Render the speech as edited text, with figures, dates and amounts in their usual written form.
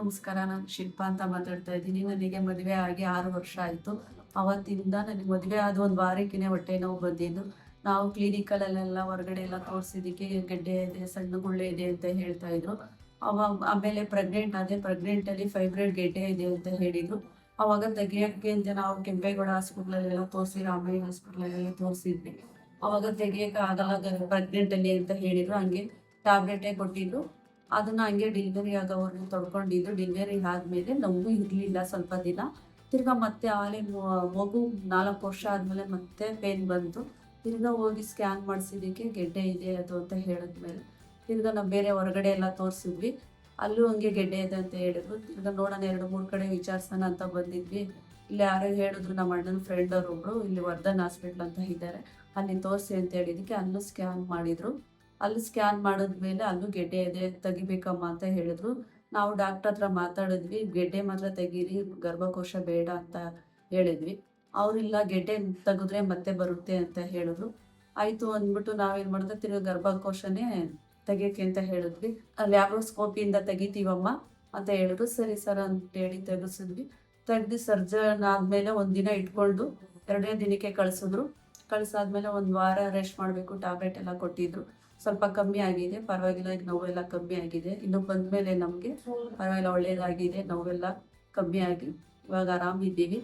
ನಮಸ್ಕಾರ. ನಾನು ಶಿಲ್ಪಾ ಅಂತ ಮಾತಾಡ್ತಾ ಇದ್ದೀನಿ. ನನಗೆ ಮದುವೆ ಆಗಿ 6 ವರ್ಷ ಆಯಿತು. ಅವತ್ತಿಂದ ನನಗೆ ಮದುವೆ ಆದ ಒಂದು ವಾರಕ್ಕೇ ಹೊಟ್ಟೆ ನೋವು ಬಂದಿದ್ದು. ನಾವು ಕ್ಲಿನಿಕಲ್ಲೆಲ್ಲ ಹೊರಗಡೆ ಎಲ್ಲ ತೋರಿಸಿದ್ದಕ್ಕೆ ಗೆಡ್ಡೆ ಇದೆ, ಸಣ್ಣ ಗುಳ್ಳೆ ಇದೆ ಅಂತ ಹೇಳ್ತಾ ಇದ್ರು. ಆಮೇಲೆ ಪ್ರೆಗ್ನೆಂಟ್ ಆದೆ. ಪ್ರೆಗ್ನೆಂಟಲ್ಲಿ ಫೈಬ್ರಾಯ್ಡ್ ಗೆಡ್ಡೆ ಇದೆ ಅಂತ ಹೇಳಿದರು. ಆವಾಗ ತೆಗಿಯೋಕ್ಕೆ ಅಂತ ನಾವು ಕೆಂಪೇಗೌಡ ಹಾಸ್ಪಿಟ್ಲಲ್ಲೆಲ್ಲ ತೋರಿಸಿ, ರಾಮಯ್ಯ ಹಾಸ್ಪಿಟ್ಲಲ್ಲೆಲ್ಲ ತೋರಿಸಿದ್ವಿ. ಆವಾಗ ತೆಗಿಯೋಕೆ ಆಗಲ್ಲ ಪ್ರೆಗ್ನೆಂಟಲ್ಲಿ ಅಂತ ಹೇಳಿದರು. ಹಂಗೆ ಟ್ಯಾಬ್ಲೆಟೇ ಕೊಟ್ಟಿದ್ದು. ಅದನ್ನ ಹಂಗೆ ಡೆಲಿವರಿ ಆಗೋವರೆಗೂ ತಡ್ಕೊಂಡಿದ್ದು. ಡೆಲಿವರಿ ಆದಮೇಲೆ ನೋವು ಇರಲಿಲ್ಲ ಸ್ವಲ್ಪ ದಿನ. ತಿರ್ಗಾ ಮತ್ತೆ ಆಲೆ ಮಗು 4 ವರ್ಷ ಆದಮೇಲೆ ಮತ್ತೆ ಪೇನ್ ಬಂತು. ತಿರ್ಗಾ ಹೋಗಿ ಸ್ಕ್ಯಾನ್ ಮಾಡಿಸಿದ್ದಕ್ಕೆ ಗೆಡ್ಡೆ ಇದೆ ಅದು ಅಂತ ಹೇಳಿದ್ಮೇಲೆ ತಿರ್ಗಾ ನಾವು ಬೇರೆ ಹೊರಗಡೆ ಎಲ್ಲ ತೋರಿಸಿದ್ವಿ. ಅಲ್ಲೂ ಹಂಗೆ ಗೆಡ್ಡೆ ಇದೆ ಅಂತ ಹೇಳಿದ್ರು. ತಿರ್ಗಾ ನೋಡೋಣ 2-3 ಕಡೆ ವಿಚಾರಿಸೋಣ ಅಂತ ಬಂದಿದ್ವಿ. ಇಲ್ಲಿ ಯಾರೋ ಹೇಳಿದ್ರು, ನಮ್ಮ ಅಣ್ಣನ ಫ್ರೆಂಡ್ ಅವರೊಬ್ಬರು ಇಲ್ಲಿ ವರ್ಧನ್ ಹಾಸ್ಪಿಟ್ಲ್ ಅಂತ ಇದ್ದಾರೆ, ಅಲ್ಲಿ ತೋರಿಸಿ ಅಂತ ಹೇಳಿದ್ದಕ್ಕೆ ಅಲ್ಲೂ ಸ್ಕ್ಯಾನ್ ಮಾಡಿದರು. ಅಲ್ಲಿ ಸ್ಕ್ಯಾನ್ ಮಾಡಿದ್ಮೇಲೆ ಅಲ್ಲೂ ಗೆಡ್ಡೆ ಇದೆ, ತೆಗಿಬೇಕಮ್ಮ ಅಂತ ಹೇಳಿದ್ರು. ನಾವು ಡಾಕ್ಟ್ರ್ ಹತ್ರ ಮಾತಾಡಿದ್ವಿ. ಗೆಡ್ಡೆ ಮಾತ್ರ ತೆಗೀರಿ, ಗರ್ಭಕೋಶ ಬೇಡ ಅಂತ ಹೇಳಿದ್ವಿ. ಅವರಿಲ್ಲ, ಗೆಡ್ಡೆ ತೆಗೆದ್ರೆ ಮತ್ತೆ ಬರುತ್ತೆ ಅಂತ ಹೇಳಿದ್ರು. ಆಯಿತು ಅಂದ್ಬಿಟ್ಟು ನಾವೇನು ಮಾಡಿದ್ರೆ ತಿರ್ಗಿ ಗರ್ಭಕೋಶನೇ ತೆಗಿಯೋಕ್ಕೆ ಅಂತ ಹೇಳಿದ್ವಿ. ಲ್ಯಾಬ್ರೋಸ್ಕೋಪಿಯಿಂದ ತೆಗಿತೀವಮ್ಮ ಅಂತ ಹೇಳಿದ್ರು. ಸರಿ ಸರ್ ಅಂತೇಳಿ ತೆಗೆಸಿದ್ವಿ. ತೆಗ್ದು ಸರ್ಜನ್ ಆದಮೇಲೆ ಒಂದಿನ ಇಟ್ಕೊಂಡು 2ನೇ ದಿನಕ್ಕೆ ಕಳಿಸಿದ್ರು. ಕಳಿಸಾದ್ಮೇಲೆ 1 ವಾರ ರೆಸ್ಟ್ ಮಾಡಬೇಕು, ಟ್ಯಾಬ್ಲೆಟ್ ಎಲ್ಲ ಕೊಟ್ಟಿದ್ರು. ಸ್ವಲ್ಪ ಕಮ್ಮಿ ಆಗಿದೆ, ಪರವಾಗಿಲ್ಲ. ಈಗ ನೋವೆಲ್ಲ ಕಮ್ಮಿ ಆಗಿದೆ. ಇನ್ನು ಬಂದಮೇಲೆ ನಮಗೆ ಪರವಾಗಿಲ್ಲ, ಒಳ್ಳೆಯದಾಗಿದೆ. ನೋವೆಲ್ಲ ಕಮ್ಮಿ ಆಗಿ ಇವಾಗ ಆರಾಮಿದ್ದೀವಿ.